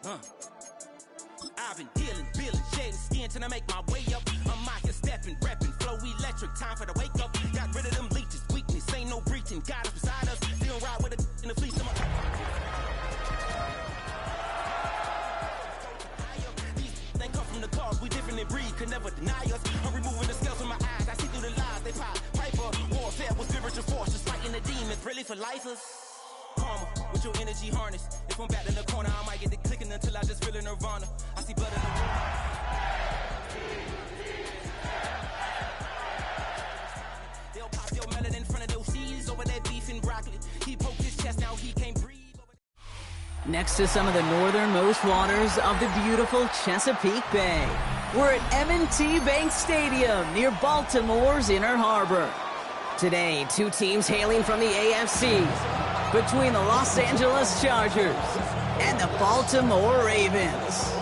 I've been healing, feeling, shedding skin till I make my way up. I'm out here stepping, repping, flow electric, time for the wake up. Got rid of them leeches, weakness, ain't no breaching. God is beside us, still ride with a in the fleece. These ain't come from the cars, we different in breed, could never deny us. I'm removing the scales from my eyes, I see through the lies, they pop. Piper, warfare with spiritual force, just fighting the demons, really for lifers. Karma, with your energy harness. If I'm back in the corner, I might get it clicking until I just feel a nirvana. I see blood in the water. They'll pop your melon in front of those seeds over that beef and broccoli. He poked his chest, now he can't breathe. Next to some of the northernmost waters of the beautiful Chesapeake Bay, we're at M&T Bank Stadium near Baltimore's Inner Harbor. Today, two teams hailing from the AFC. Between the Los Angeles Chargers and the Baltimore Ravens.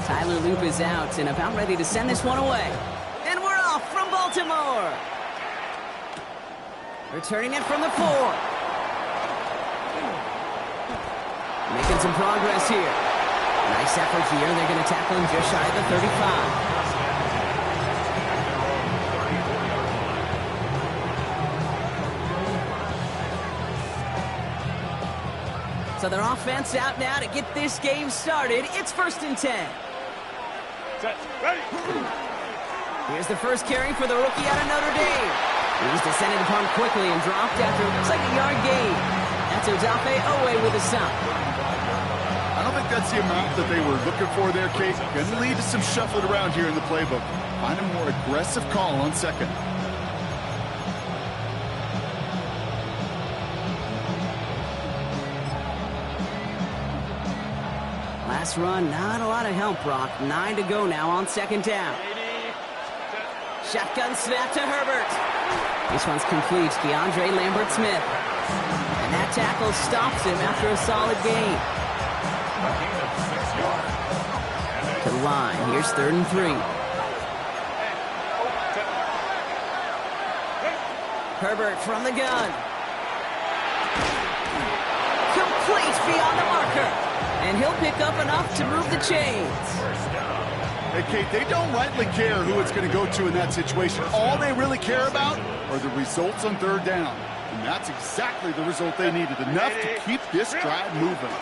Tyler Loop is out and about ready to send this one away. And we're off from Baltimore. Returning it from the 4. Making some progress here. Nice effort here. They're going to tackle him just shy of the 35. So their offense out now to get this game started. It's 1st and 10. Set. Ready. Here's the first carry for the rookie out of Notre Dame. He's descended upon quickly and dropped after looks like a yard gain. That's Odafe Owe with a stop. I don't think that's the amount that they were looking for there, Kate. Going to lead to some shuffling around here in the playbook. Find a more aggressive call on second. Last run, not a lot of help, Brock. 9 to go now on 2nd down. Shotgun snap to Herbert. This one's complete. DeAndre Lambert-Smith. And that tackle stops him after a solid gain. To the line. Here's 3rd and 3. Herbert from the gun. Complete beyond the marker. And he'll pick up enough to move the chains. Hey, Kate, they don't rightly care who it's going to go to in that situation. All they really care about are the results on 3rd down. And that's exactly the result they needed. Enough to keep this drive moving.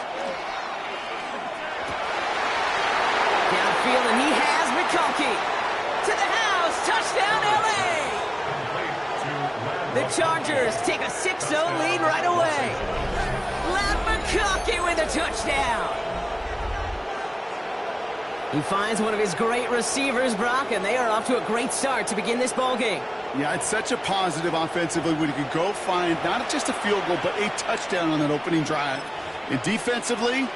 Downfield, and he has McConkey. To the house. Touchdown, L.A. The Chargers take a 6-0 lead right away. Ladd McConkey with a touchdown. He finds one of his great receivers, Brock, and they are off to a great start to begin this ball game. Yeah, it's such a positive offensively when you can go find not just a field goal, but a touchdown on that opening drive. And defensively,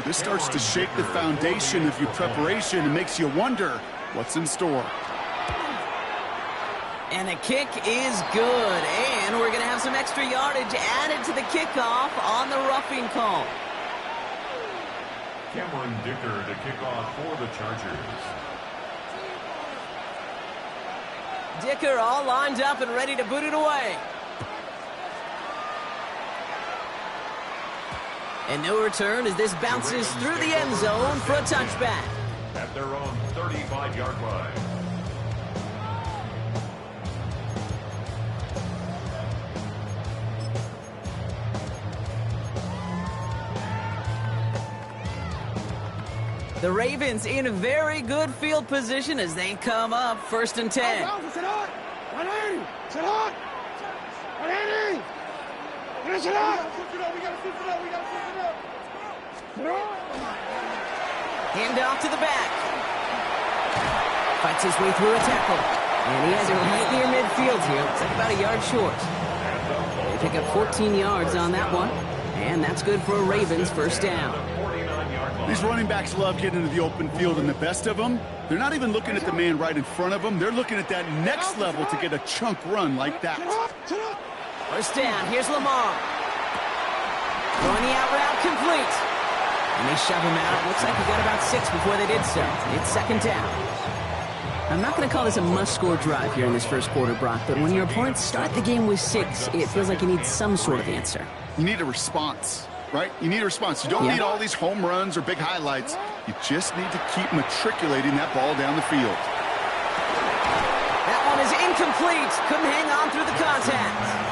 this starts to shake the foundation of your preparation and makes you wonder what's in store. And the kick is good, and we're going to have some extra yardage added to the kickoff on the roughing call. Cameron Dicker to kick off for the Chargers. Dicker all lined up and ready to boot it away. And no return as this bounces through the end zone for a touchback. At their own 35-yard line. The Ravens in a very good field position as they come up 1st and 10. Hand off to the back. Fights his way through a tackle. And he has it right near midfield here. Looks like about a yard short. They pick up 14 yards on that one. And that's good for a Ravens 1st down. These running backs love getting into the open field, and the best of them, they're not even looking at the man right in front of them. They're looking at that next level to get a chunk run like that. 1st down. Here's Lamar. Going the out route complete. And they shove him out. Looks like he got about 6 before they did so. It's second down. I'm not going to call this a must-score drive here in this first quarter, Brock, but when your opponents start the game with 6, it feels like you need some sort of answer. You need a response, right? You need a response. You don't need all these home runs or big highlights. You just need to keep matriculating that ball down the field. That one is incomplete. Couldn't hang on through the contact.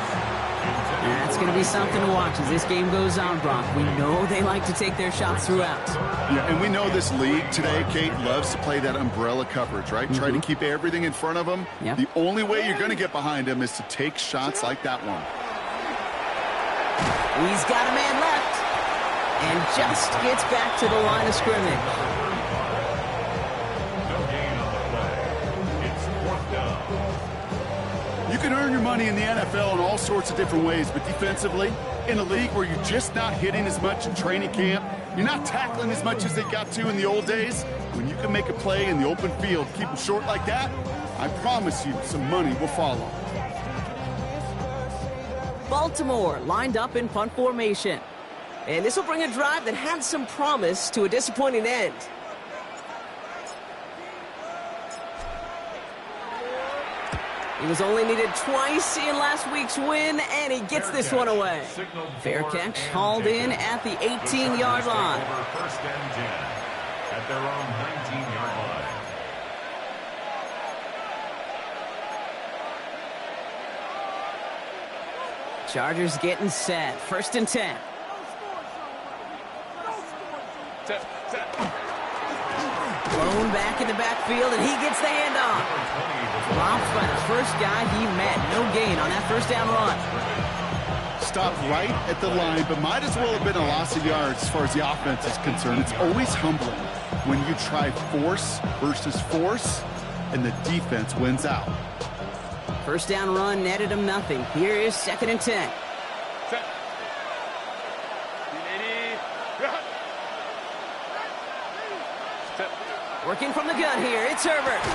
That's going to be something to watch as this game goes on, Brock. We know they like to take their shots throughout. Yeah, and we know this league today, Kate, loves to play that umbrella coverage, right? Try to keep everything in front of them. Yep. The only way you're going to get behind them is to take shots like that one. He's got a man left and just gets back to the line of scrimmage. No gain on the play. It's 4th down. You can earn your money in the NFL in all sorts of different ways, but defensively, in a league where you're just not hitting as much in training camp, you're not tackling as much as they got to in the old days, when you can make a play in the open field, keep them short like that, I promise you some money will follow. Baltimore lined up in punt formation. And this will bring a drive that had some promise to a disappointing end. He was only needed twice in last week's win, and he gets this one away. Fair catch hauled in at the 18-yard line. First and 10 at their own 19-yard line. Chargers getting set. First and 10. Blown back in the backfield, and he gets the handoff. Dropped by the first guy he met. No gain on that first down run. Stopped right at the line, but might as well have been a loss of yards as far as the offense is concerned. It's always humbling when you try force versus force, and the defense wins out. First down run netted him nothing. Here is second and 10. Working from the gun here, it's Herbert.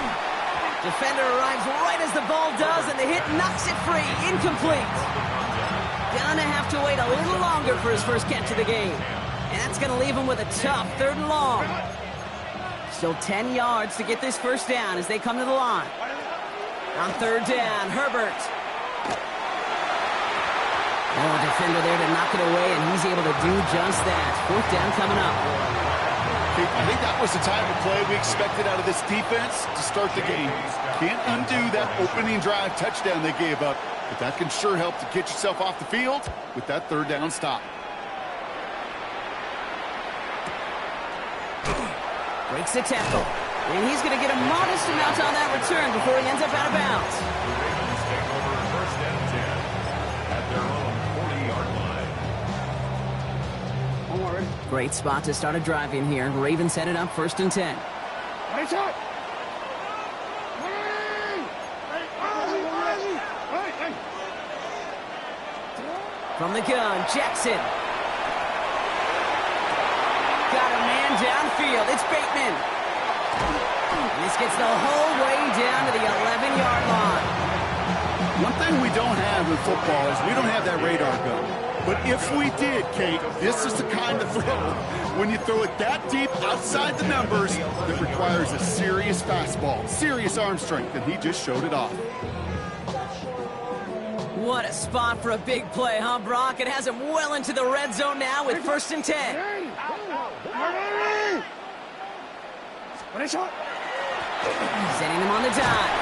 Defender arrives right as the ball does, and the hit knocks it free. Incomplete. Gonna have to wait a little longer for his first catch of the game. And that's gonna leave him with a tough 3rd and long. Still 10 yards to get this first down as they come to the line. On 3rd down, Herbert. Oh, defender there to knock it away, and he's able to do just that. 4th down coming up. I think that was the type of play we expected out of this defense to start the game. Can't undo that opening drive touchdown they gave up, but that can sure help to get yourself off the field with that 3rd down stop. Breaks the tackle, and he's going to get a modest amount on that return before he ends up out of bounds. Ravens take over first and 10 at their own 40-yard line. Great spot to start a drive in here. Ravens headed up first and 10. From the gun, Jackson. Got a man downfield. It's Bateman. And this gets the whole way down to the 11-yard line. One thing we don't have in football is we don't have that radar gun. But if we did, Kate, this is the kind of throw, when you throw it that deep outside the numbers, that requires a serious fastball, serious arm strength, and he just showed it off. What a spot for a big play, huh, Brock? It has him well into the red zone now with first and 10. Sending him on the dime.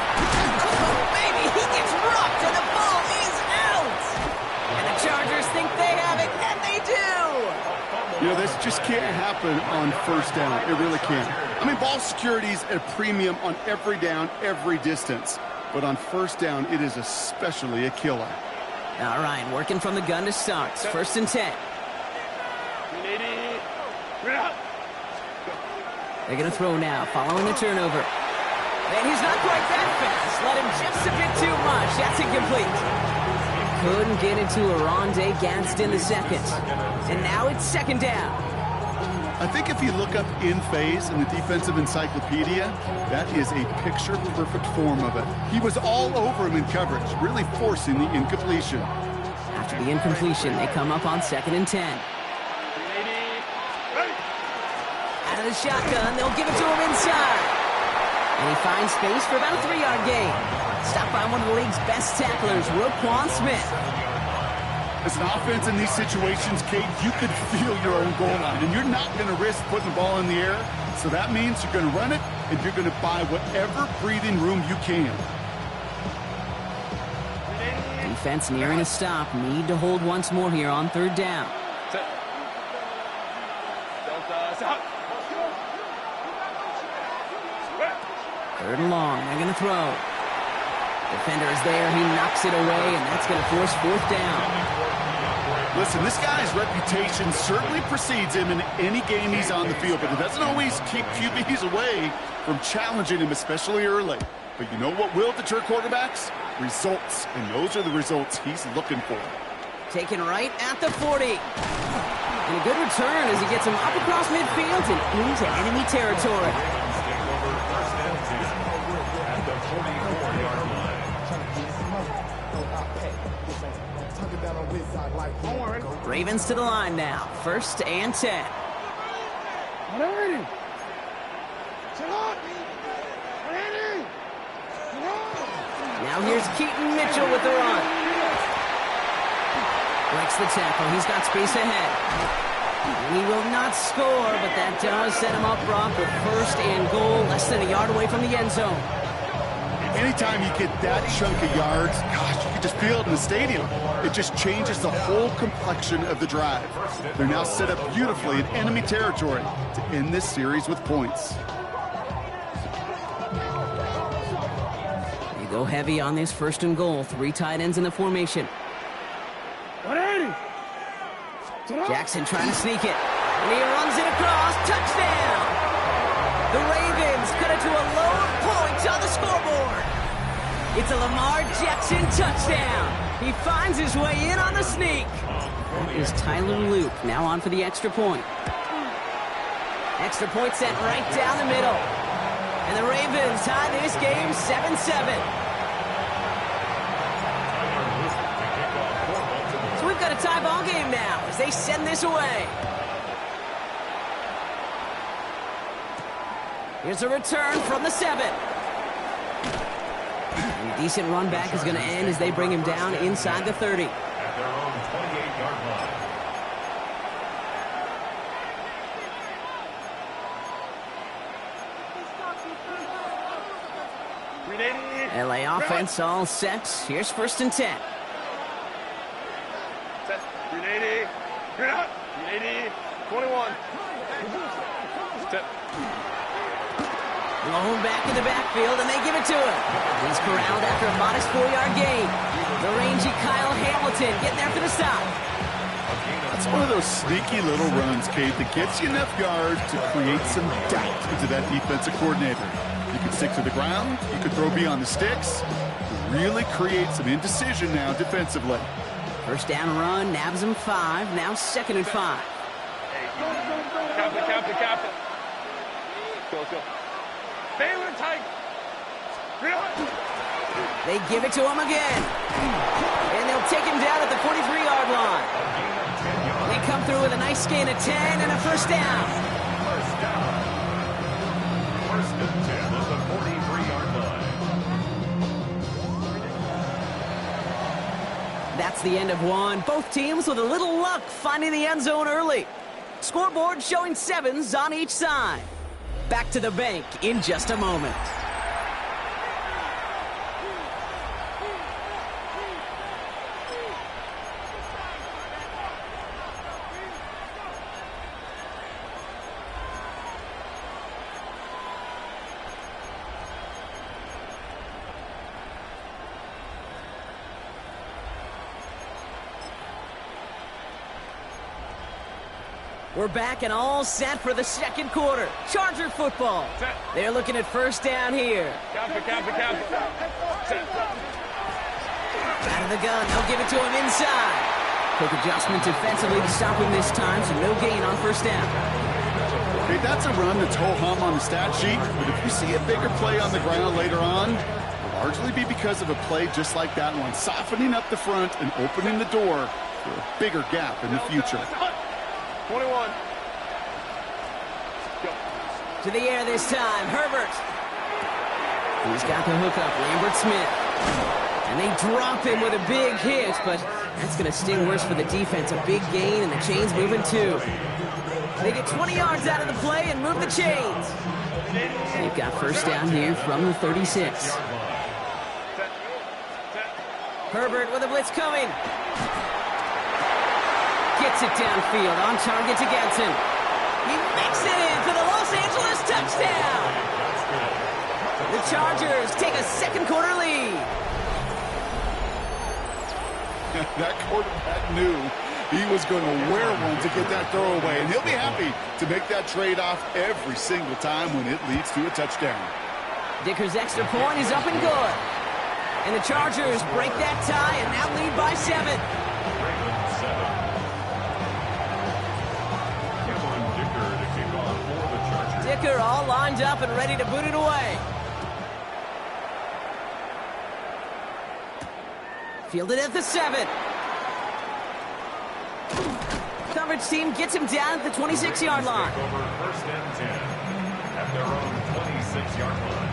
Oh, baby, he gets rocked, and the ball is out. And the Chargers think they have it, and they do. You know, this just can't happen on first down. It really can't. I mean, ball security's at a premium on every down, every distance. But on first down, it is especially a killer. All right, working from the gun to start. First and 10. They're going to throw now, following the turnover. And he's not quite that fast. Let him just a bit too much. That's incomplete. Couldn't get it to Aronde Gadsden the second. And now it's second down. I think if you look up in phase in the defensive encyclopedia, that is a picture-perfect form of it. He was all over him in coverage, really forcing the incompletion. After the incompletion, they come up on second and 10. Out of the shotgun, they'll give it to him inside. And he finds space for about a 3-yard gain. Stopped by one of the league's best tacklers, Roquan Smith. As an offense in these situations, Kate, you could feel your own goal line, and you're not going to risk putting the ball in the air. So that means you're going to run it, and you're going to buy whatever breathing room you can. Defense nearing a stop. Need to hold once more here on 3rd down. Third and long. They're going to throw. Defender is there. He knocks it away, and that's going to force 4th down. Listen, this guy's reputation certainly precedes him in any game he's on the field, but it doesn't always keep QBs away from challenging him, especially early. But you know what will deter quarterbacks? Results, and those are the results he's looking for. Taken right at the 40. And a good return as he gets him up across midfield and into enemy territory. At the 44-yard line. Ravens to the line now. 1st and 10. Now here's Keaton Mitchell with the run. Breaks the tackle. He's got space ahead. And he will not score, but that does set him up, Brock, with 1st and goal, less than a yard away from the end zone. Anytime you get that chunk of yards, gosh, you can just feel it in the stadium. It just changes the whole complexion of the drive. They're now set up beautifully in enemy territory to end this series with points. They go heavy on this 1st and goal. 3 tight ends in the formation. Jackson trying to sneak it. And he runs it across. Touchdown! The Ravens cut it to a lower point on the scoreboard. It's a Lamar Jackson touchdown. He finds his way in on the sneak. That is Tyler Luke now on for the extra point. Extra point sent right down the middle. And the Ravens tie this game 7-7. So we've got a tie ball game now as they send this away. Here's a return from the 7. And a decent run back is going to end as they bring him down inside the 30. At their own 28-yard line. LA offense all set. Here's 1st and 10. Set. 380. 380. 21. Step. Blown back in the backfield, and they give it to him. He's corralled after a modest 4-yard gain. The rangy Kyle Hamilton getting there for the stop. That's one of those sneaky little runs, Kate, that gets you enough yards to create some doubt into that defensive coordinator. You can stick to the ground. You can throw beyond the sticks. Really create some indecision now defensively. 1st down run, nabs him 5. Now 2nd and 5. Captain. Go. Baylor tight. They give it to him again. And they'll take him down at the 43-yard line. They come through with a nice gain of 10 and a 1st down. 1st and 10 at the 43-yard line. That's the end of one. Both teams with a little luck finding the end zone early. Scoreboard showing 7s on each side. Back to the bank in just a moment. We're back and all set for the 2nd quarter. Charger football. They're looking at 1st down here. Captain. Out of the gun, they'll give it to him inside. Quick adjustment defensively to stop him this time, so no gain on 1st down. Okay, that's a run that's ho-hum on the stat sheet, but if you see a bigger play on the ground later on, it'll largely be because of a play just like that one, softening up the front and opening the door for a bigger gap in the future. 21. Go. To the air this time, Herbert. He's got the hook up, Lambert Smith. And they drop him with a big hit, but that's going to sting worse for the defense. A big gain, and the chains moving too. They get 20 yards out of the play and move the chains. They've got first down here from the 36. Herbert with a blitz coming. Gets it downfield, on target to Gadsden. He makes it in for the Los Angeles touchdown. The Chargers take a second quarter lead. That quarterback knew he was going to wear one to get that throw away, and he'll be happy to make that trade-off every single time when it leads to a touchdown. Dicker's extra point is up and good. And the Chargers break that tie and now lead by 7. Dicker all lined up and ready to boot it away. Fielded at the 7. Coverage team gets him down at the 26-yard line. First and 10 at their own 26-yard line.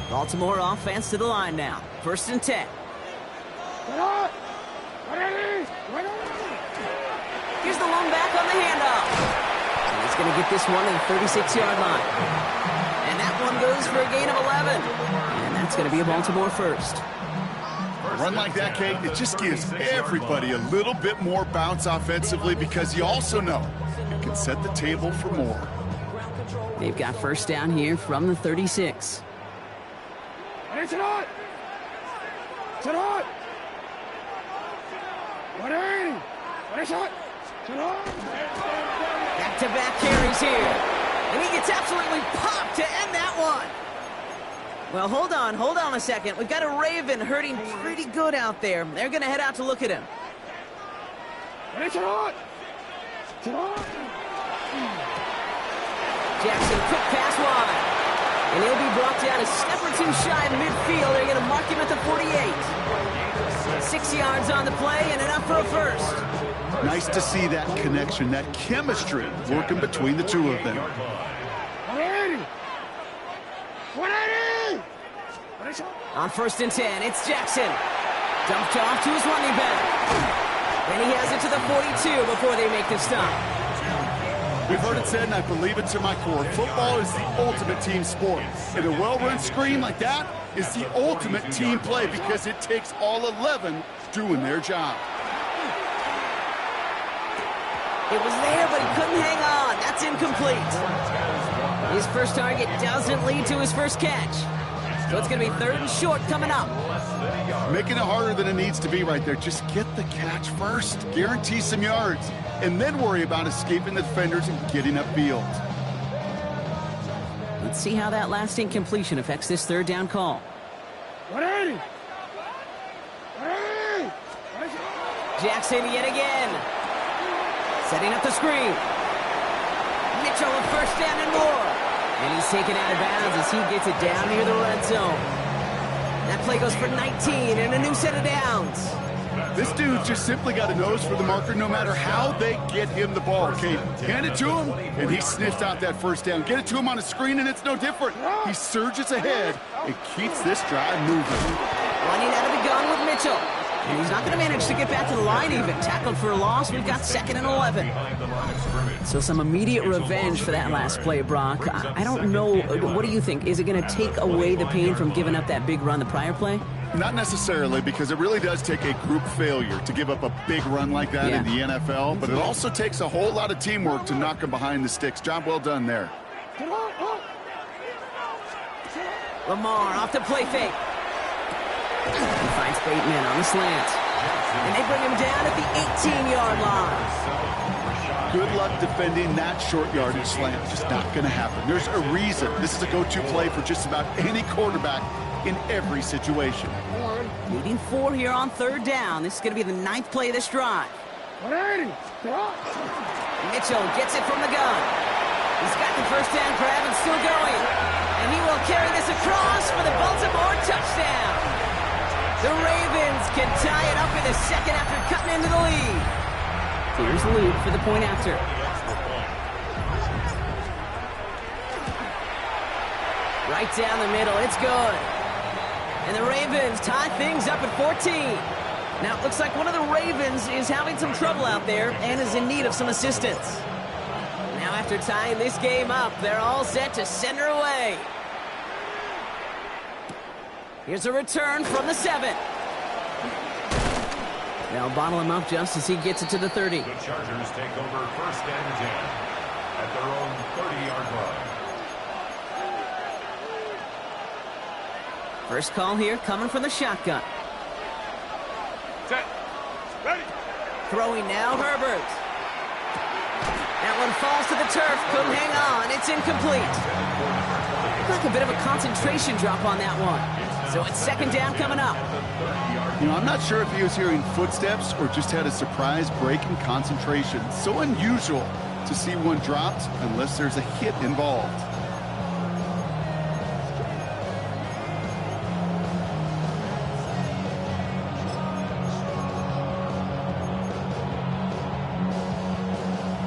Baltimore offense to the line now. First and 10. Here's the lone back on the handoff. And he's going to get this one to the 36-yard line. And that one goes for a gain of 11. And that's going to be a Baltimore first. A run like that, Kate, it just gives everybody a little bit more bounce offensively because you also know it can set the table for more. They've got first down here from the 36. Back-to-back carries here. And he gets absolutely popped to end that one. Well, hold on a second. We've got a Raven hurting pretty good out there. They're going to head out to look at him. Jackson, quick pass wide. And he'll be brought down a step or two shy of midfield. They're going to mark him at the 48. 6 yards on the play and enough for a first. Nice to see that connection, that chemistry working between the two of them. On first and 10, it's Jackson. Dumped off to his running back. Then he has it to the 42 before they make the stop. We've heard it said, and I believe it to my core, football is the ultimate team sport. And a well-run screen like that is the ultimate team play because it takes all 11 doing their job. It was there, but he couldn't hang on. That's incomplete. His first target doesn't lead to his first catch. So it's going to be third and short coming up. Making it harder than it needs to be right there. Just get the catch first. Guarantee some yards. And then worry about escaping the defenders and getting upfield. Let's see how that last incompletion affects this third down call. Jackson yet again. Setting up the screen. Mitchell with first down and more. And he's taken out of bounds as he gets it down near the red zone. That play goes for 19 and a new set of downs. This dude just simply got a nose for the marker no matter how they get him the ball. Okay, hand it to him, and he sniffs out that first down. Get it to him on a screen, and it's no different. He surges ahead and keeps this drive moving. Running out of the gun with Mitchell. And he's not going to manage to get back to the line even. Tackled for a loss. We've got second and 11. So some immediate revenge for that last play, Brock. I don't know. What do you think? Is it going to take away the pain from giving up that big run the prior play? Not necessarily, because it really does take a group failure to give up a big run like that in the NFL. But it also takes a whole lot of teamwork to knock him behind the sticks. Job well done there. Lamar off the play fake. He finds Bateman on the slant. And they bring him down at the 18-yard line. Good luck defending that short yardage slant. Just not going to happen. There's a reason. This is a go-to play for just about any quarterback in every situation. Needing 4 here on third down. This is going to be the 9th play of this drive. Mitchell gets it from the gun. He's got the first down grab and still going. And he will carry this across for the Baltimore touchdown. The Ravens can tie it up in a second after cutting into the lead. Here's Luke for the point after. Right down the middle. It's good. And the Ravens tie things up at 14. Now, it looks like one of the Ravens is having some trouble out there and is in need of some assistance. Now, after tying this game up, they're all set to send her away. Here's a return from the 7. They'll bottle him up just as he gets it to the 30. The Chargers take over 1st and 10 at their own 30-yard line. First call here coming from the shotgun. Set. Ready. Throwing now, Herbert. That one falls to the turf. Couldn't hang on. It's incomplete. Like a bit of a concentration drop on that one. So it's 2nd down coming up. You know, I'm not sure if he was hearing footsteps or just had a surprise break in concentration. So unusual to see one dropped unless there's a hit involved.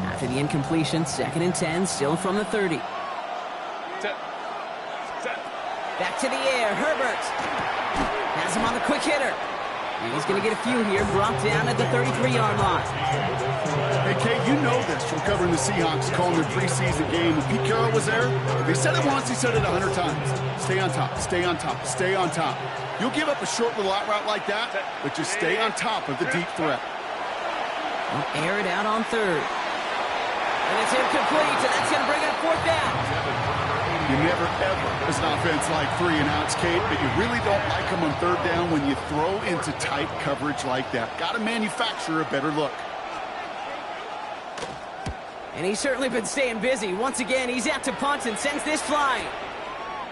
After the incompletion, 2nd and 10, still from the 30. Set. Set. Back to the air, Herbert. Has him on the quick hitter. And he's going to get a few here, brought down at the 33-yard line. Hey, Kate, you know this from covering the Seahawks, calling their preseason game. When Pete Carroll was there, if he said it once, he said it 100 times. Stay on top, stay on top, stay on top. You'll give up a short little out route like that, but just stay on top of the deep threat. They'll air it out on 3rd. And it's incomplete, and that's going to bring it up 4th down. You never, ever, as an offense, like 3 and outs, Kate, but you really don't like them on 3rd down when you throw into tight coverage like that. Got to manufacture a better look. And he's certainly been staying busy. Once again, he's out to punt and sends this flying.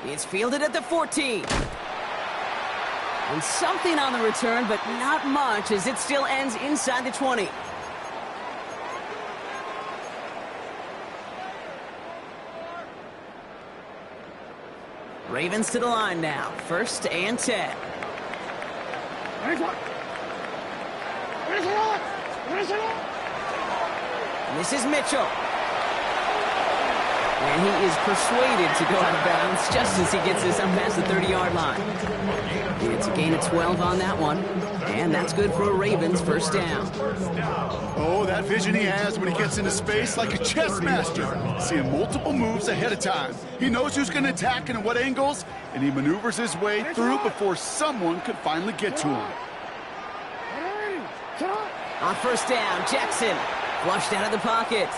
It's fielded at the 14. And something on the return, but not much, as it still ends inside the 20. Ravens to the line now. 1st and 10. And this is Mitchell. And he is persuaded to go out of bounds just as he gets this up past the 30-yard line. It's a gain of 12 on that one. And that's good for a Ravens 1st down. Oh, that vision he has when he gets into space like a chess master. Seeing multiple moves ahead of time. He knows who's going to attack and at what angles, and he maneuvers his way through before someone could finally get to him. On 1st down, Jackson flushed out of the pocket.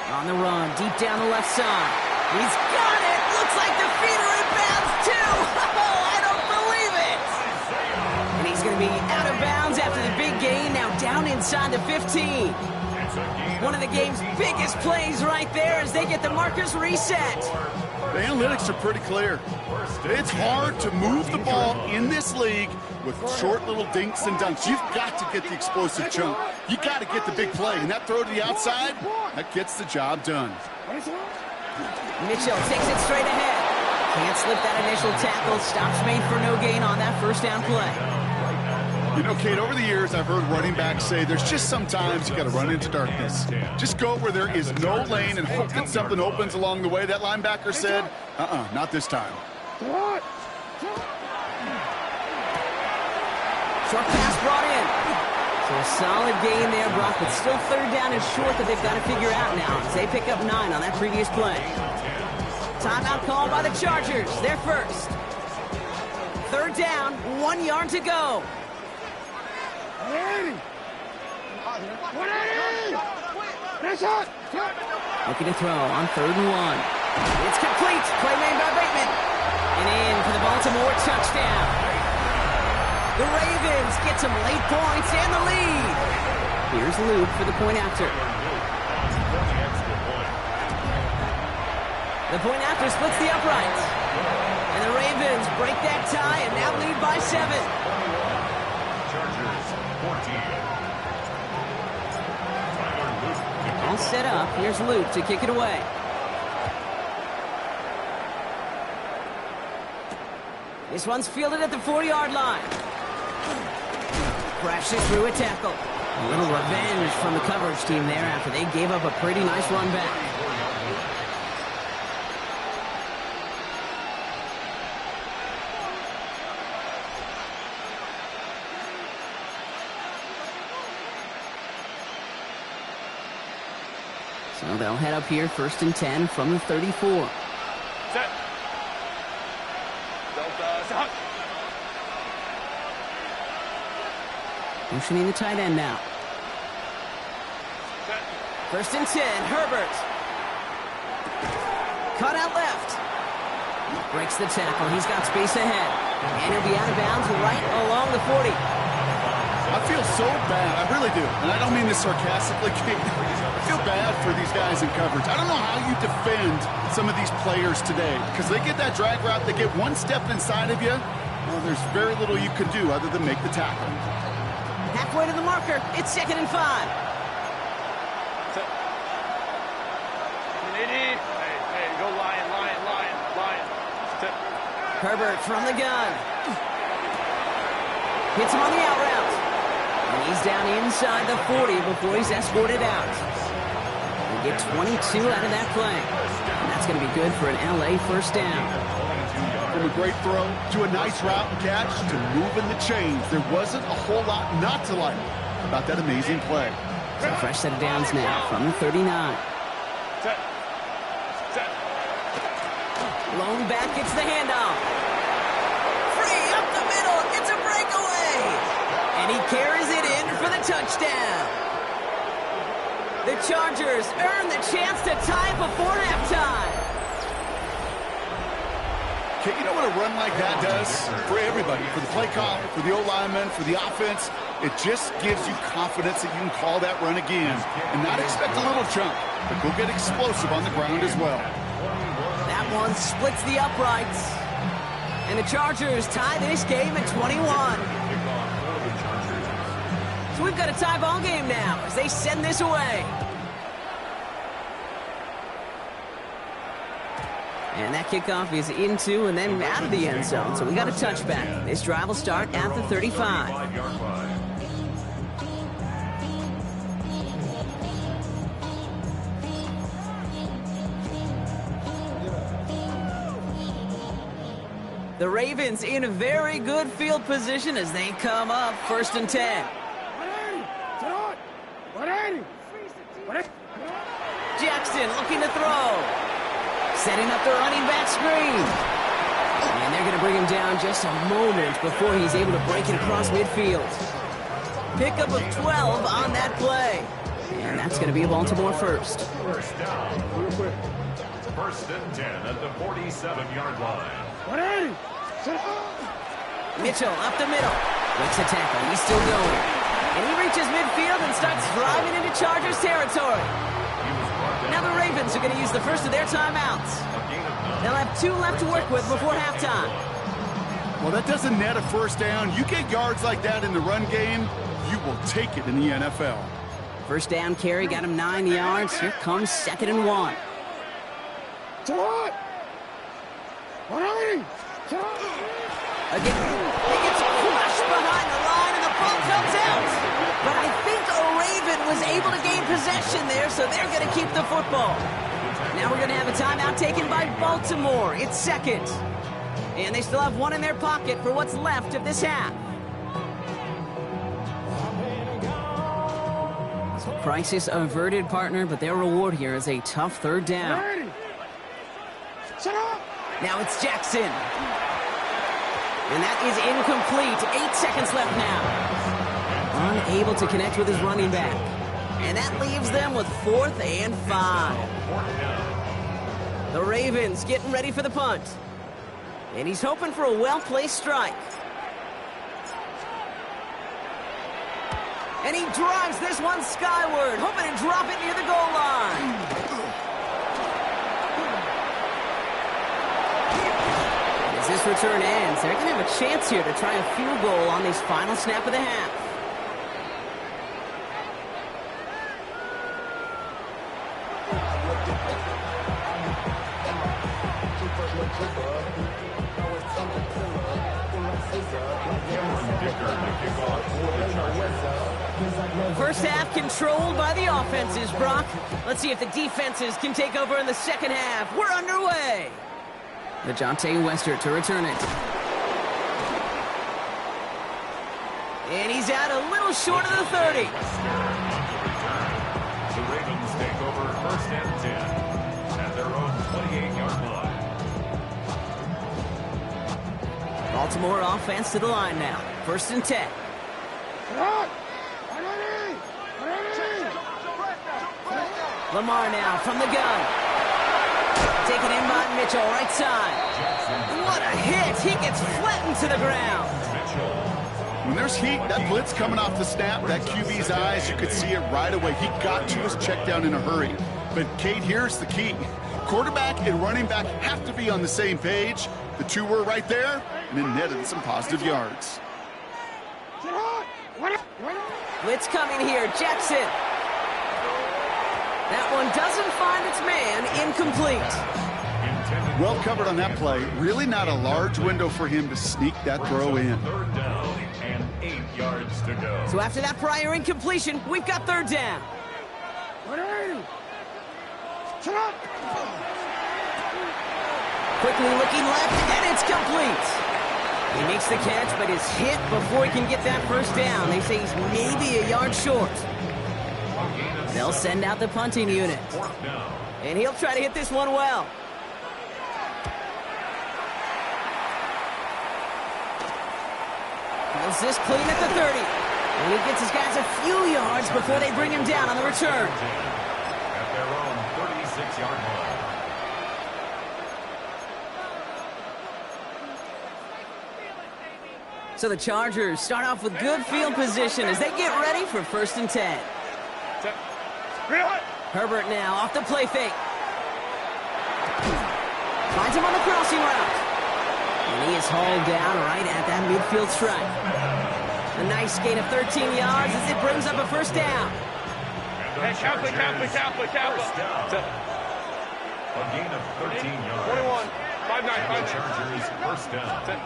On the run, deep down the left side. He's got it! Looks like the feeder inbounds too! Oh, I don't believe it! And he's going to be out of bounds after the big gain, now down inside the 15. One of the game's biggest plays right there as they get the markers reset. The analytics are pretty clear. It's hard to move the ball in this league with short little dinks and dunks. You've got to get the explosive chunk. You got to get the big play. And that throw to the outside, that gets the job done. Mitchell takes it straight ahead. Can't slip that initial tackle. Stops made for no gain on that 1st down play. You know, Kate, over the years, I've heard running backs say there's just sometimes you got to run into darkness. Just go where there is no lane and hope that something opens along the way. That linebacker said, not this time. Short pass brought in. So a solid gain there, Brock, but still 3rd down is short that they've got to figure out now as they pick up 9 on that previous play. Timeout called by the Chargers. They're first. 3rd down, 1 yard to go. Looking to throw on 3rd and 1. It's complete. Play made by Bateman. And in for the Baltimore touchdown. The Ravens get some late points and the lead. Here's Luke for the point after. The point after splits the uprights. And the Ravens break that tie and now lead by 7. Chargers 14. All set up. Here's Luke to kick it away. This one's fielded at the 4-yard line. Crashes through a tackle. A little revenge from the coverage team there after they gave up a pretty nice run back. So they'll head up here 1st and 10 from the 34. Set. Delta, stop. Motioning the tight end now. Set. 1st and 10, Herbert. Cut out left. Breaks the tackle. He's got space ahead. And he'll be out of bounds right along the 40. I feel so bad. I really do. And I don't mean this sarcastically. I feel bad for these guys in coverage. I don't know how you defend some of these players today because they get that drag route, they get one step inside of you. Well, there's very little you can do other than make the tackle. Halfway to the marker. It's 2nd and 5. Set. Hey, go lion. Set. Herbert from the gun. Hits him on the out route. And he's down inside the 40 before he's escorted out. They get 22 out of that play. And that's going to be good for an LA 1st down. From a great throw to a nice route and catch to moving the chains. There wasn't a whole lot not to like about that amazing play. So fresh set of downs now from the 39. Set. Lone back gets the handoff. Free up the middle. It's a breakaway. And he carries it in for the touchdown. The Chargers earn the chance to tie before halftime. Okay, you know what a run like that does for everybody, for the play caller, for the O-lineman, for the offense? It just gives you confidence that you can call that run again and not expect a little chunk, but go get explosive on the ground as well. That one splits the uprights. And the Chargers tie this game at 21. So we've got a tie ball game now as they send this away. And that kickoff is into and then out of the end zone. So we got a touchback. This drive will start at the 35. The Ravens in a very good field position as they come up 1st and 10. Jackson looking to throw. Setting up the running back screen. And they're going to bring him down just a moment before he's able to break it across midfield. Pickup of 12 on that play. And that's going to be a Baltimore 1st. 1st down. 1st and 10 at the 47-yard line. Mitchell up the middle. Breaks the tackle. He's still going. And he reaches midfield and starts driving into Chargers territory. Now the Ravens are going to use the first of their timeouts. They'll have 2 left to work with before halftime. Well, that doesn't net a 1st down. You get yards like that in the run game, you will take it in the NFL. 1st down carry got him 9 yards. Here comes 2nd and 1. Again, he gets crushed behind the line and the ball comes out. But I think a Raven was able to gain possession there, so they're going to keep the football. Now we're going to have a timeout taken by Baltimore. It's 2nd. And they still have 1 in their pocket for what's left of this half. So crisis averted, partner, but their reward here is a tough 3rd down. Now it's Jackson. And that is incomplete. 8 seconds left now. Unable to connect with his running back. And that leaves them with 4th and 5. The Ravens getting ready for the punt. And he's hoping for a well-placed strike. And he drives this one skyward, hoping to drop it near the goal line. As this return ends, they're going to have a chance here to try a field goal on this final snap of the half. First half controlled by the offenses, Brock. Let's see if the defenses can take over in the second half. We're underway. DeJounte Westert to return it. And he's out a little short of the 30. The Ravens take over 1st Baltimore offense to the line now. 1st and 10. Lamar now from the gun. Taken in by Mitchell, right side. What a hit! He gets flattened to the ground. When there's heat, that blitz coming off the snap, that QB's eyes, you could see it right away. He got to his check down in a hurry. But, Kate, here's the key. Quarterback and running back have to be on the same page. The two were right there, and it netted some positive yards. Blitz coming here. Jackson. That one doesn't find its man. Incomplete. Well covered on that play. Really not a large window for him to sneak that throw in. 3rd down and 8 yards to go. So after that prior incompletion, we've got 3rd down. Quickly looking left, and it's complete. He makes the catch, but is hit before he can get that 1st down. They say he's maybe a yard short. They'll send out the punting unit. And he'll try to hit this one well. Does this clean at the 30. And he gets his guys a few yards before they bring him down on the return. At their own 36-yard line. So the Chargers start off with good field position as they get ready for 1st and 10. Herbert now off the play fake. Finds him on the crossing route. And he is hauled down right at that midfield stripe. A nice gain of 13 yards as it brings up a 1st down. Hey, count it. A gain of 13 yards. 21. 5-9. Chargers 1st down.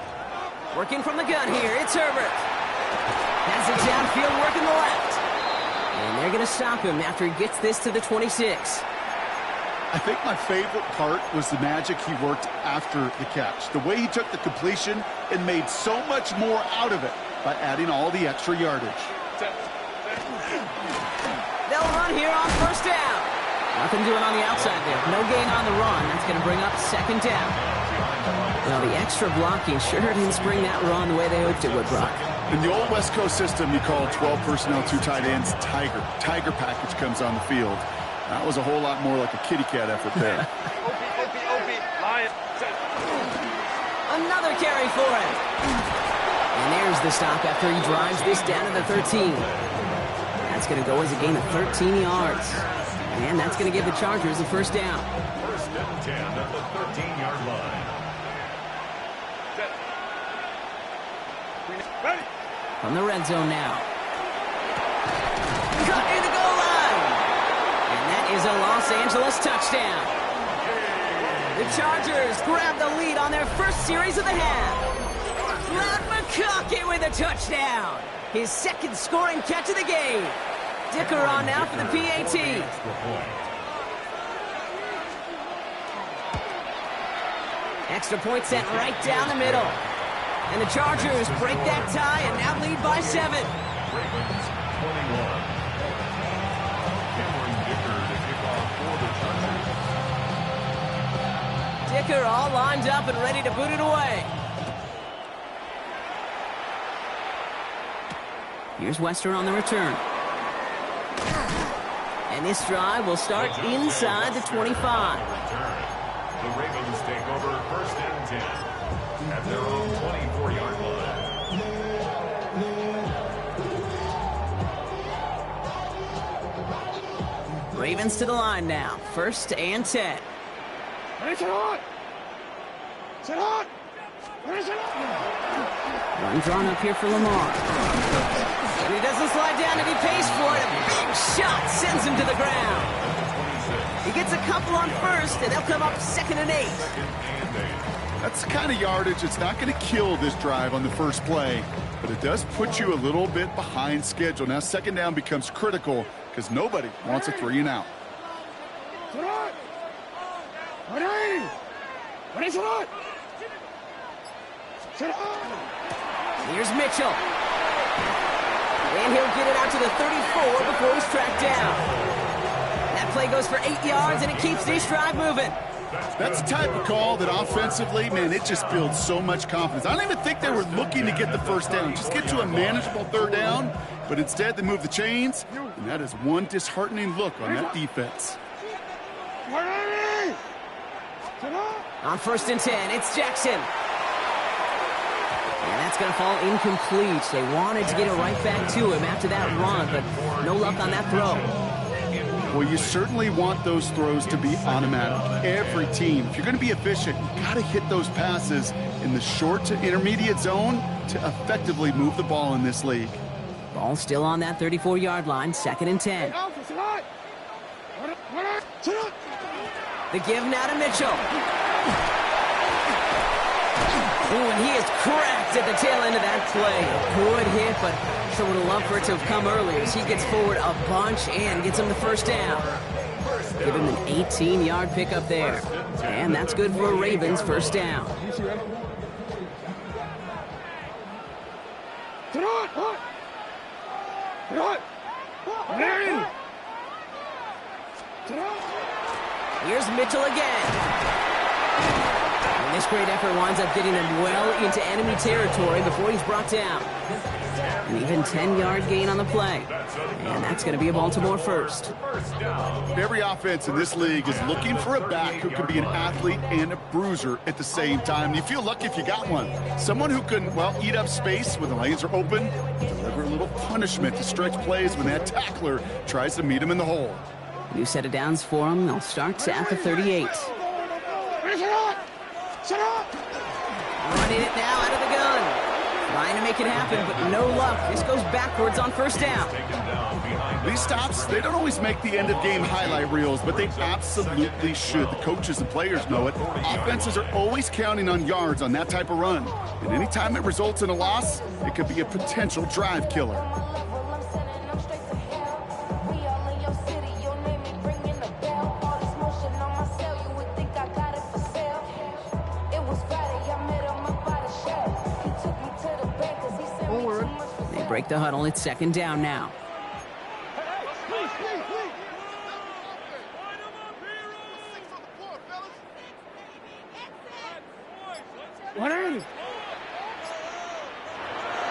Working from the gun here, it's Herbert. Has it downfield, working the left. And they're going to stop him after he gets this to the 26. I think my favorite part was the magic he worked after the catch. The way he took the completion and made so much more out of it by adding all the extra yardage. They'll run here on 1st down. Nothing doing on the outside there. No gain on the run. That's going to bring up 2nd down. Well, the extra blocking sure didn't spring that run the way they hoped it would, Brock. In the old West Coast system, you call 12 personnel, 2 tight ends, Tiger. Tiger package comes on the field. That was a whole lot more like a kitty cat effort there. Lion. Another carry for him. And there's the stop after he drives this down to the 13. That's going to go as a gain of 13 yards. And that's going to give the Chargers a 1st down. 1st and 10 at the 13-yard line. From the red zone now. Cut near the goal line. And that is a Los Angeles touchdown. The Chargers grab the lead on their 1st series of the half. Brad McConkey with a touchdown. His 2nd scoring catch of the game. Dicker on now for the PAT. Extra point sent right down the middle. And the Chargers break that tie and now lead by 7. Ravens 21. Cameron Dicker to kick off for the Chargers. Dicker all lined up and ready to boot it away. Here's Wester on the return. And this drive will start inside the 25. The Ravens take over 1st and 10 at their own 24-yard line. Ravens to the line now. 1st and 10. Run drawn up here for Lamar. And he doesn't slide down and he pays for it. A big shot sends him to the ground. He gets a couple on 1st, and they'll come up 2nd and 8. That's the kind of yardage it's not going to kill this drive on the 1st play, but it does put you a little bit behind schedule. Now 2nd down becomes critical because nobody wants a 3 and out. Here's Mitchell. And he'll get it out to the 34 before he's tracked down. That play goes for 8 yards, and it keeps this drive moving. That's the type of call that offensively, man, it just builds so much confidence. I don't even think they were looking to get the first down, just get to a manageable third down, but instead they move the chains, and that is one disheartening look on that defense. On 1st and 10, it's Jackson. And that's going to fall incomplete. They wanted to get it right back to him after that run, but no luck on that throw. Well, you certainly want those throws to be automatic. Every team, if you're going to be efficient, you got to hit those passes in the short to intermediate zone to effectively move the ball in this league. Ball still on that 34-yard line, 2nd and 10. The give now to Mitchell. Ooh, and he is cracked at the tail end of that play. Good hit, but sure would have loved for it to have come earlier as he gets forward a bunch and gets him the first down. Give him an 18-yard pickup there. And that's good for a Ravens first down. Here's Mitchell again. And this great effort winds up getting them well into enemy territory before he's brought down. An even 10-yard gain on the play. And that's going to be a Baltimore first. Every offense in this league is looking for a back who can be an athlete and a bruiser at the same time. You feel lucky if you got one. Someone who can, well, eat up space when the lanes are open, deliver a little punishment to stretch plays when that tackler tries to meet him in the hole. New set of downs for them. They'll start at the 38. Running it now out of the gun. Trying to make it happen, but no luck. This goes backwards on first down. These stops, they don't always make the end-of-game highlight reels, but they absolutely should. The coaches and players know it. Offenses are always counting on yards on that type of run. And anytime it results in a loss, it could be a potential drive killer. They break the huddle. It's 2nd down now.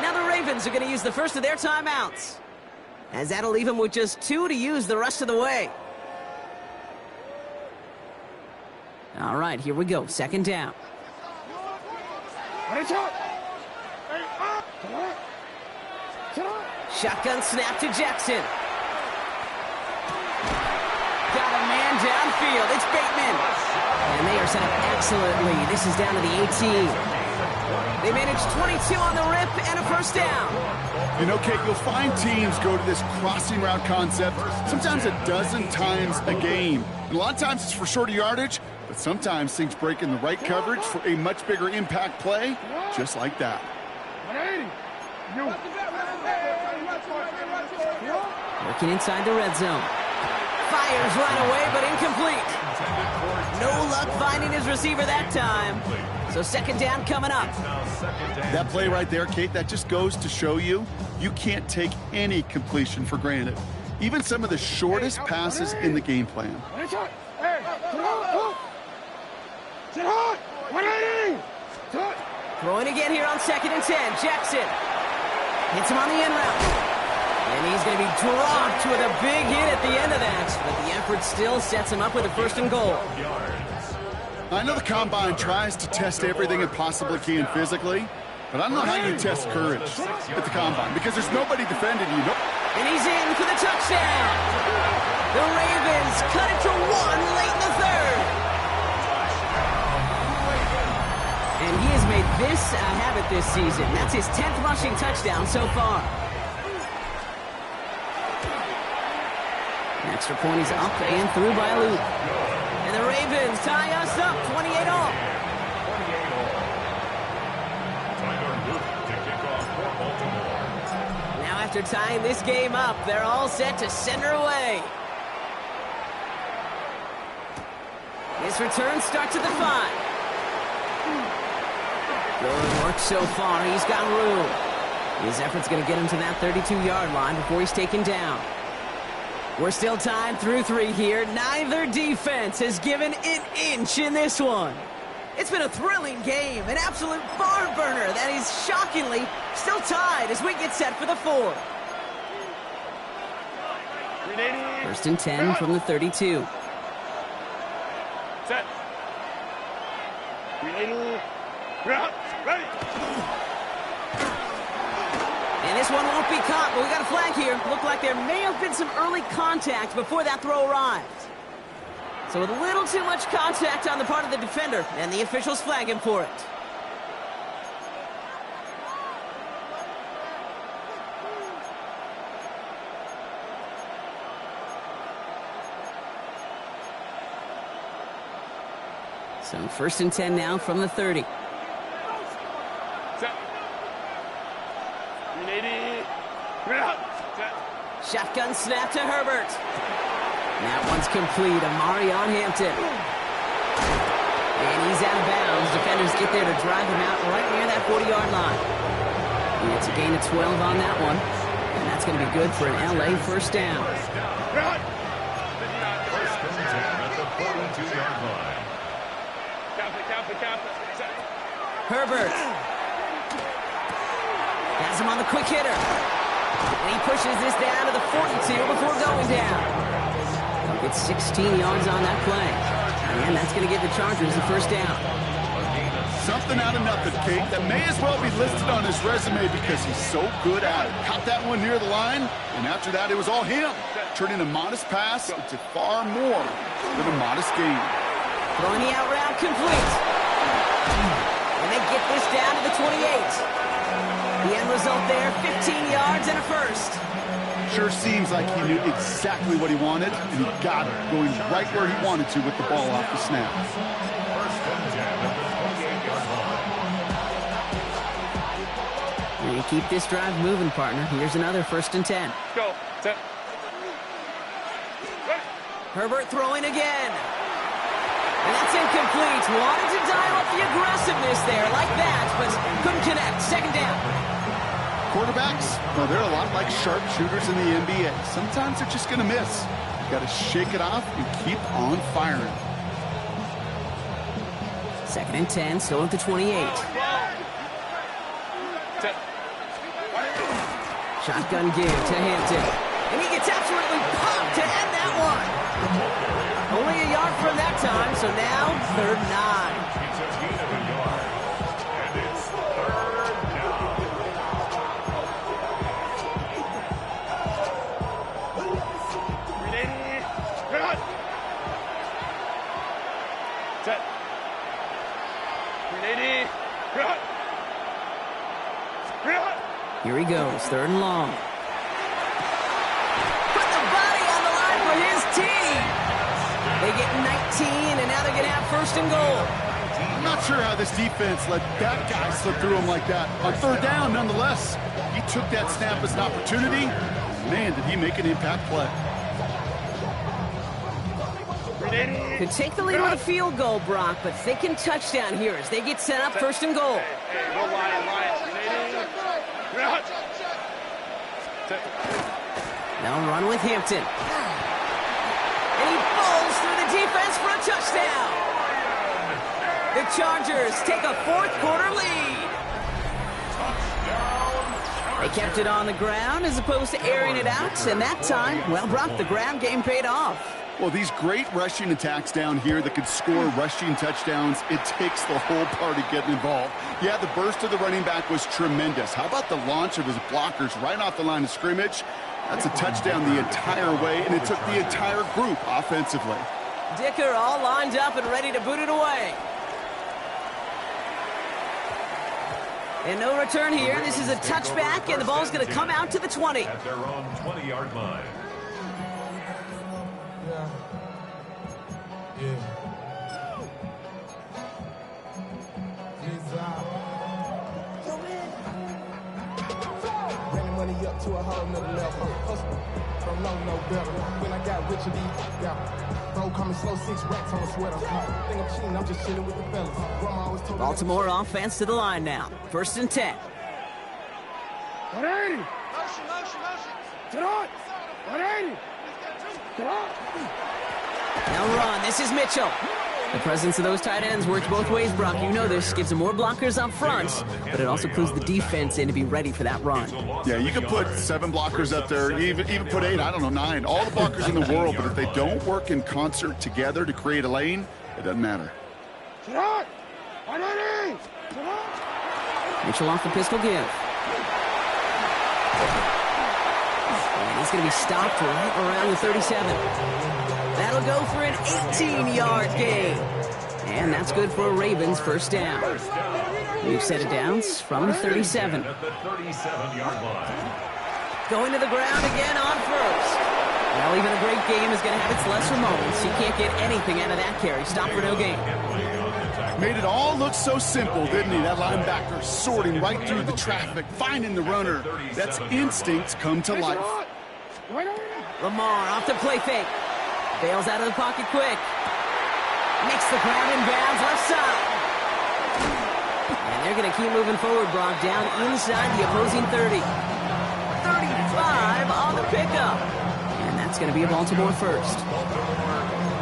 Now the Ravens are going to use the first of their timeouts, as that'll leave them with just 2 to use the rest of the way. All right, here we go. 2nd down. Shotgun snap to Jackson. Got a man downfield. It's Bateman. And they are set up excellently. This is down to the 18. They managed 22 on the rip and a first down. You know, Kate, you'll find teams go to this crossing route concept sometimes a dozen times a game. And a lot of times it's for shorter yardage, but sometimes things break in the right coverage for a much bigger impact play, just like that. Working inside the red zone. Fires right away, but incomplete. No luck finding his receiver that time. So 2nd down coming up. That play right there, Kate, that just goes to show you can't take any completion for granted. Even some of the shortest passes in the game plan. Throwing again here on 2nd and 10. Jackson hits him on the end route. And he's going to be dropped with a big hit at the end of that. But the effort still sets him up with a 1st and goal. I know the Combine tries to test everything it possibly can physically, but I don't know how you test courage at the Combine because there's nobody defending you. And he's in for the touchdown. The Ravens cut it to 1 late in the 3rd. And he has made this a habit this season. That's his 10th rushing touchdown so far. An extra point is up and through by Luke. And the Ravens tie us up 28 all. Now after tying this game up, they're all set to send her away. His return starts at the 5. Good work so far. He's got room. His effort's going to get him to that 32-yard line before he's taken down. We're still tied through 3 here. Neither defense has given an inch in this one. It's been a thrilling game, an absolute barn burner that is shockingly still tied as we get set for the 4th. First and 10 from the 32. Set. Ready. And this one won't be caught, but we got a flag here. Looked like there may have been some early contact before that throw arrived. So with a little too much contact on the part of the defender, and the officials flag him for it. So first and 10 now from the 30. Set. Ready. Set. Shotgun snap to Herbert. That one's complete. Amari on Hampton. And he's out of bounds. Defenders get there to drive him out right near that 40-yard line. And it's a gain of 12 on that one. And that's going to be good for an LA first down. First and 10 at the 42-yard line. Count it. Set. Herbert. Has him on the quick hitter. And he pushes this down to the 42 before going down. It's 16 yards on that play. And that's going to give the Chargers the first down. Something out of nothing, Kate, that may as well be listed on his resume because he's so good at it. Caught that one near the line, and after that, it was all him. Turning a modest pass into far more than a modest gain. Throwing the out route complete. And they get this down to the 28. The end result there, 15 yards and a first. Sure seems like he knew exactly what he wanted, and he got it, going right where he wanted to with the ball off the snap. First and 10 at the 28-yard line. And you keep this drive moving, partner. Here's another first and 10. Go. Set. Herbert throwing again. And that's incomplete. Wanted to dial up the aggressiveness there like that, but couldn't connect. Second down. Quarterbacks, well, they're a lot like sharpshooters in the NBA. Sometimes they're just going to miss. You got to shake it off and keep on firing. Second and 10, still at the 28. Set. Shotgun give to Hampton. And he gets absolutely popped to end that one. Only a yard from that time, so now 3rd and 9. It's a gain of a yard. And it's 3rd down. Set. Ready. Here he goes, 3rd and long. Put the body on the line for his team. They get 19, and now they're going to have 1st and goal. I'm not sure how this defense let that guy slip through him like that. On 3rd down, nonetheless, he took that snap as an opportunity. Man, did he make an impact play. Could take the lead with a field goal, Brock, but thinking touchdown here as they get set up 1st and goal. Hey, go Lions. Set. They'll run with Hampton. And he falls through the defense for a touchdown. The Chargers take a 4th quarter lead. They kept it on the ground as opposed to airing it out, and that time, well, Brock, the ground game paid off. Well, these great rushing attacks down here that could score rushing touchdowns, it takes the whole party getting involved. Yeah, the burst of the running back was tremendous. How about the launch of his blockers right off the line of scrimmage? That's a touchdown the entire way, and it took the entire group offensively. Dicker all lined up and ready to boot it away. And no return here. This is a touchback, and the ball's going to come out to the 20. At their own 20-yard line. Money up to a whole nother level. Don't know no better. When I got rich of these, bro, coming slow, 6 racks on a sweater. Think I'm cheating, I'm just chilling with the fellas. Grandma always told me Baltimore offense to the line now. 1st and 10. 180. motion. Sit on. 180. Now run. This is Mitchell. The presence of those tight ends works both ways, Brock. You know this. Gives them more blockers up front, but it also clues the defense in to be ready for that run. Yeah, you could put 7 blockers up there, even put 8, I don't know, 9. All the blockers in the world, but if they don't work in concert together to create a lane, it doesn't matter. Mitchell off the pistol give. And he's going to be stopped right around the 37. That'll go for an 18-yard gain. And that's good for a Ravens first down. New set of downs from the 37. At the 37-yard line. Going to the ground again on first. Well, even a great game is going to have its lesser moments. You can't get anything out of that carry. Stop for no gain. Made it all look so simple, didn't he? That linebacker sorting right through the traffic, finding the runner. That's instincts come to life. Lamar off the play fake. Bails out of the pocket quick. Makes the grab in bounds left side. And they're going to keep moving forward, Brock, down inside the opposing 30. 35 on the pickup. And that's going to be a Baltimore first.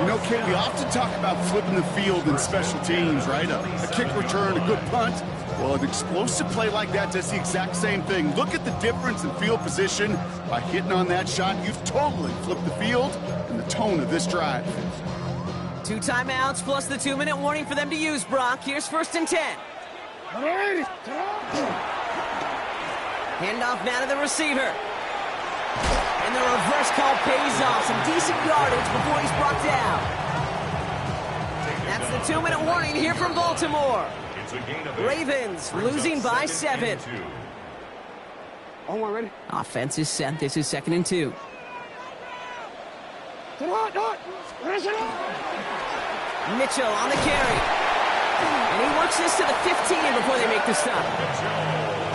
You know, Kate, we often talk about flipping the field in special teams, right? A kick return, a good punt. Well, an explosive play like that does the exact same thing. Look at the difference in field position. By hitting on that shot, you've totally flipped the field and the tone of this drive. 2 timeouts plus the 2-minute warning for them to use, Brock. Here's 1st and 10. Handoff now to the receiver. And the reverse call pays off. Some decent yardage before he's brought down. That's the 2-minute warning here from Baltimore. Ravens losing by 7. Offense is set. This is 2nd and 2. Mitchell on the carry. And he works this to the 15 before they make the stop.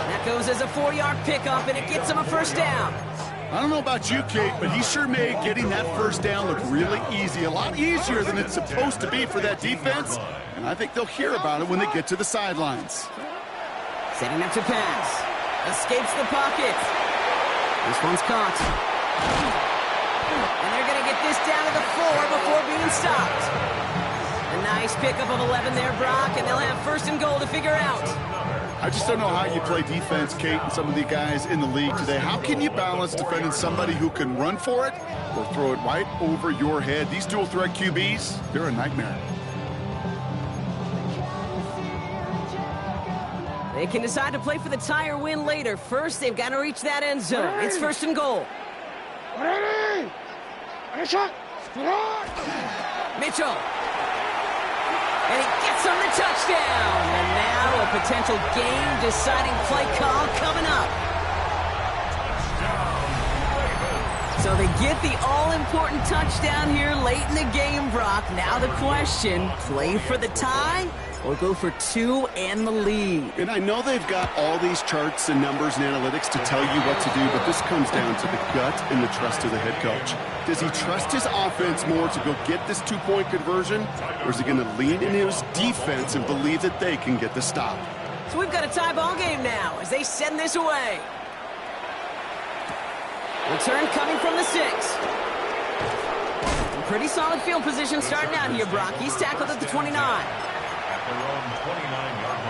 That goes as a 4-yard pickup, and it gets him a first down. I don't know about you, Kate, but he sure made getting that first down look really easy. A lot easier than it's supposed to be for that defense. And I think they'll hear about it when they get to the sidelines. Setting up to pass. Escapes the pocket. This one's caught. And they're going to get this down to the 4 before being stopped. A nice pickup of 11 there, Brock, and they'll have 1st and goal to figure out. I just don't know how you play defense, Kate, and some of the guys in the league today. How can you balance defending somebody who can run for it or throw it right over your head? These dual threat QBs, they're a nightmare. They can decide to play for the tie or win later. First, they've got to reach that end zone. It's 1st and goal. Mitchell. And he gets on the touchdown. And now a potential game-deciding play call coming up. So they get the all-important touchdown here late in the game, Brock. Now the question, play for the tie or go for 2 and the lead? And I know they've got all these charts and numbers and analytics to tell you what to do, but this comes down to the gut and the trust of the head coach. Does he trust his offense more to go get this 2-point conversion, or is he going to lean in his defense and believe that they can get the stop? So we've got a tie ball game now as they send this away. Return coming from the 6. Pretty solid field position starting out here, Brock. He's tackled at the 29. At their own 29-yard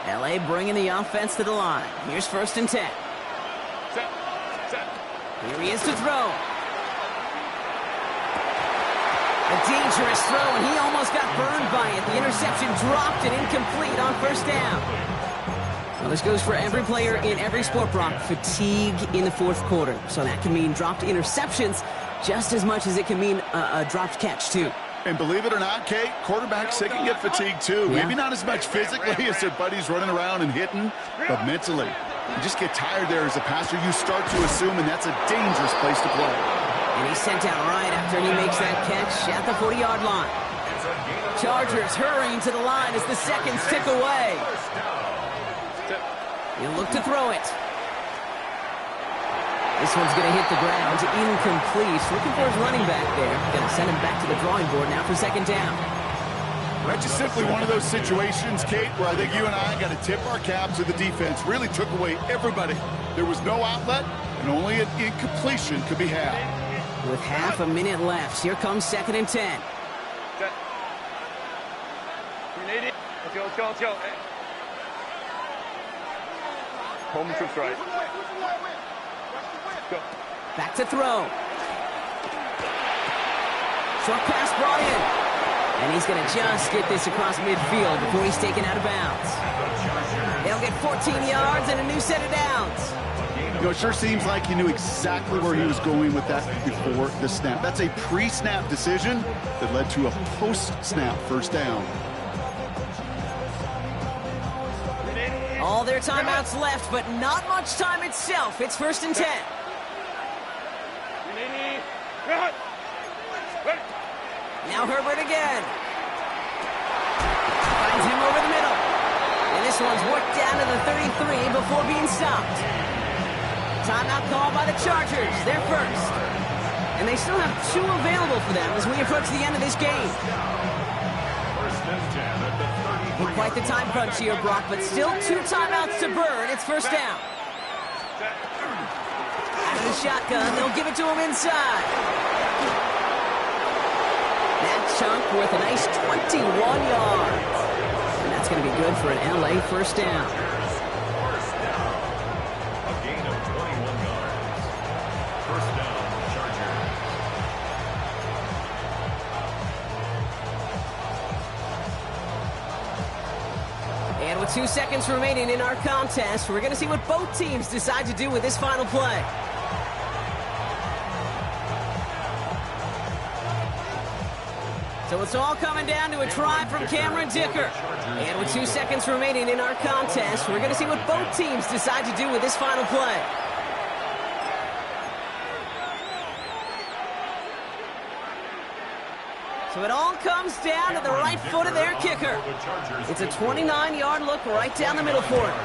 line. LA bringing the offense to the line. Here's 1st and 10. Here he is to throw. A dangerous throw, and he almost got burned by it. The interception dropped and incomplete on 1st down. Well, this goes for every player in every sport, Brock. Fatigue in the 4th quarter. So that can mean dropped interceptions just as much as it can mean a dropped catch, too. And believe it or not, Kate, quarterbacks, they can get fatigued, too. Yeah. Maybe not as much physically as their buddies running around and hitting, but mentally. You just get tired there as a passer. You start to assume, and that's a dangerous place to play. And he's sent out right after he makes that catch at the 40-yard line. Chargers hurrying to the line as the seconds tick away. He'll look to throw it. This one's going to hit the ground, incomplete. Looking for his running back there. Going to send him back to the drawing board now for 2nd down. That's just simply one of those situations, Kate, where I think you and I got to tip our cap to the defense. Really took away everybody. There was no outlet, and only an incompletion could be had. With half a minute left, here comes 2nd and 10. Set. You need it. Let's go. Home troops right. Go. Back to throw. Short pass brought in. And he's going to just get this across midfield before he's taken out of bounds. They'll get 14 yards and a new set of downs. You know, it sure seems like he knew exactly where he was going with that before the snap. That's a pre-snap decision that led to a post-snap first down. All their timeouts left, but not much time itself. It's 1st and 10. Now Herbert again. Finds him over the middle. And this one's worked down to the 33 before being stopped. Timeout called by the Chargers. They're first. And they still have 2 available for them as we approach the end of this game. With quite the time crunch here, Brock, but still 2 timeouts to burn. It's first down. Out of the shotgun, they'll give it to him inside. That chunk worth a nice 21 yards. And that's going to be good for an LA first down. First down. A gain of 21 yards. First down, Chargers. And with 2 seconds remaining in our contest, we're going to see what both teams decide to do with this final play. So it's all coming down to a try from Cameron Dicker. And with 2 seconds remaining in our contest, we're going to see what both teams decide to do with this final play. So it all comes down to the right foot of their kicker. It's a 29-yard look right down the middle for him.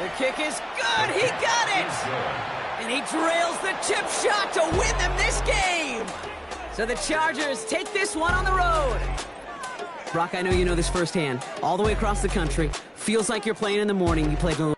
The kick is good. He got it. And he drills the chip shot to win them this game. So the Chargers take this one on the road. Brock, I know you know this firsthand. All the way across the country. Feels like you're playing in the morning. You played in the